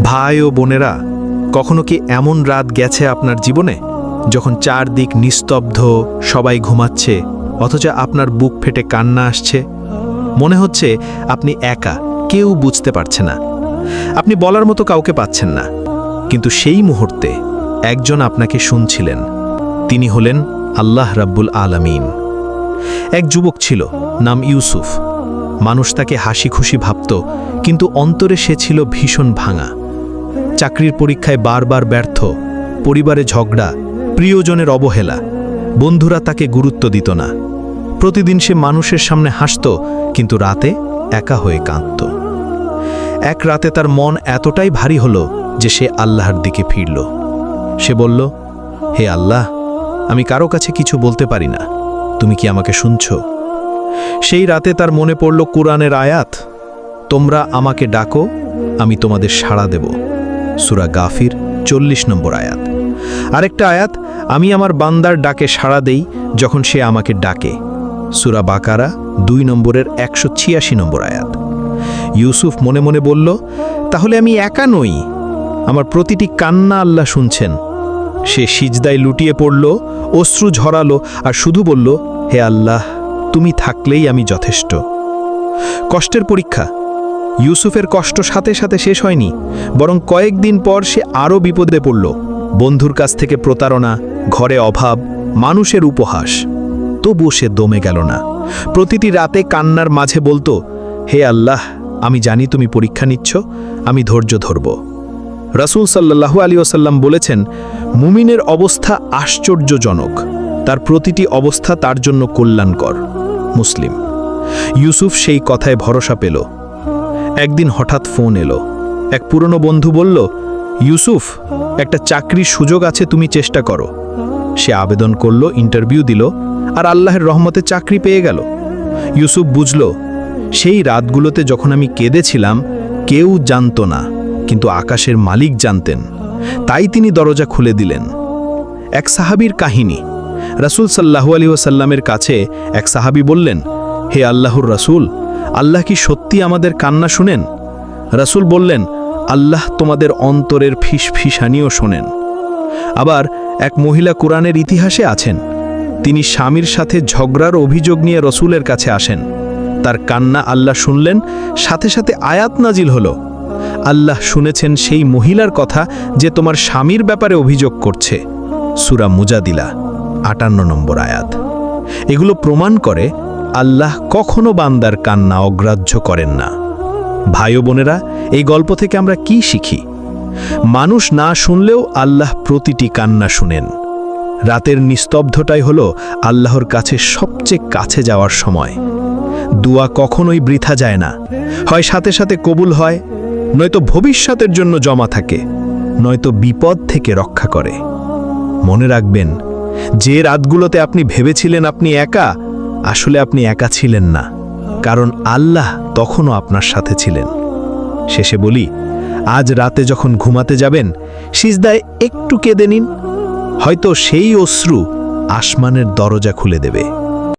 ভাই ও বোনেরা, কখনো কি এমন রাত গেছে আপনার জীবনে যখন চারদিক নিস্তব্ধ, সবাই ঘুমাচ্ছে, অথচ আপনার বুক ফেটে কান্না আসছে? মনে হচ্ছে আপনি একা, কেউ বুঝতে পারছে না, আপনি বলার মতো কাউকে পাচ্ছেন না। কিন্তু সেই মুহূর্তে একজন আপনাকে শুনছিলেন। তিনি হলেন আল্লাহ রাব্বুল আলামিন। এক যুবক ছিল, নাম ইউসুফ। মানুষ তাকে হাসি খুশি ভাবত, কিন্তু অন্তরে সে ছিল ভীষণ ভাঙা। চাকরির পরীক্ষায় বারবার ব্যর্থ, পরিবারে ঝগড়া, প্রিয়জনের অবহেলা, বন্ধুরা তাকে গুরুত্ব দিত না। প্রতিদিন সে মানুষের সামনে হাসত, কিন্তু রাতে একা হয়ে কাঁদত। এক রাতে তার মন এতটাই ভারী হলো যে সে আল্লাহর দিকে ফিরল। সে বলল, হে আল্লাহ, আমি কারো কাছে কিছু বলতে পারি না, তুমি কি আমাকে শুনছ? সেই রাতে তার মনে পড়ল কুরআনের আয়াত, তোমরা আমাকে ডাকো, আমি তোমাদের সাড়া দেব। সূরা গাফির 40 নম্বর আয়াত। আরেকটা আয়াত, আমি আমার বান্দার ডাকে সাড়া দেই যখন সে আমাকে ডাকে। সূরা বাকারা 2 নম্বরের 186 নম্বর আয়াত। ইউসুফ মনে মনে বলল, তাহলে আমি একা নই, আমার প্রতিটি কান্না আল্লাহ শুনছেন। সে সিজদায় লুটিয়ে পড়ল, অশ্রু ঝরালো আর শুধু বলল, হে আল্লাহ, তুমি থাকলেই আমি যথেষ্ট। কষ্টের পরীক্ষা। ইউসুফের কষ্ট সাথে সাথে শেষ হয়নি, বরং কয়েকদিন পর সে আরও বিপদে পড়ল। বন্ধুর কাছ থেকে প্রতারণা, ঘরে অভাব, মানুষের উপহাস। তবুও সে দমে গেল না। প্রতিটি রাতে কান্নার মাঝে বলতো, হে আল্লাহ, আমি জানি তুমি পরীক্ষা নিচ্ছ, আমি ধৈর্য ধরব। রাসূল সাল্লাল্লাহু আলাইহি ওয়াসাল্লাম বলেছেন, মুমিনের অবস্থা আশ্চর্যজনক, তার প্রতিটি অবস্থা তার জন্য কল্যাণকর। মুসলিম। ইউসুফ সেই কথায় ভরসা পেল। একদিন হঠাৎ ফোন এলো। এক পুরনো বন্ধু বলল, ইউসুফ, একটা চাকরির সুযোগ আছে, তুমি চেষ্টা করো। সে আবেদন করল, ইন্টারভিউ দিল, আর আল্লাহর রহমতে চাকরি পেয়ে গেল। ইউসুফ বুঝল, সেই রাতগুলোতে যখন আমি কেঁদেছিলাম, কেউ জানত না, কিন্তু আকাশের মালিক জানতেন। তাই তিনি দরজা খুলে দিলেন। এক সাহাবীর কাহিনী। রাসূল সাল্লাল্লাহু আলাইহি ওয়াসাল্লামের কাছে এক সাহাবী বললেন, হে আল্লাহর রাসূল, আল্লাহ কি সত্যি আমাদের কান্না শুনেন? রাসূল বললেন, আল্লাহ তোমাদের অন্তরের ফিসফিসানিও শোনেন। আবার এক মহিলা কোরআনের ইতিহাসে আছেন। তিনি স্বামীর সাথে ঝগড়ার অভিযোগ নিয়ে রসুলের কাছে আসেন। তার কান্না আল্লাহ শুনলেন, সাথে সাথে আয়াত নাজিল হলো, আল্লাহ শুনেছেন সেই মহিলার কথা যে তোমার স্বামীর ব্যাপারে অভিযোগ করছে। সূরা মুজাদিলা 58 নম্বর আয়াত। এগুলো প্রমাণ করে আল্লাহ কখনো বান্দার কান্না অগ্রাহ্য করেন না। ভাই ও বোনেরা, এই গল্প থেকে আমরা কি শিখি? মানুষ না শুনলেও আল্লাহ প্রতিটি কান্না শুনেন। রাতের নিস্তব্ধতাই হলো আল্লাহর কাছে সবচেয়ে কাছে যাওয়ার সময়। দোয়া কখনোই বৃথা যায় না, হয় সাথে সাথে কবুল হয়, নয়তো ভবিষ্যতের জন্য জমা থাকে, নয়তো বিপদ থেকে রক্ষা করে। মনে রাখবেন, যে রাতগুলোতে আপনি ভেবেছিলেন আপনি একা, আসলে আপনি একা ছিলেন না, কারণ আল্লাহ তখনও আপনার সাথে ছিলেন। শেষে বলি, আজ রাতে যখন ঘুমাতে যাবেন, সিজদায় একটু কেঁদে নিন, হয়তো সেই অশ্রু আসমানের দরজা খুলে দেবে।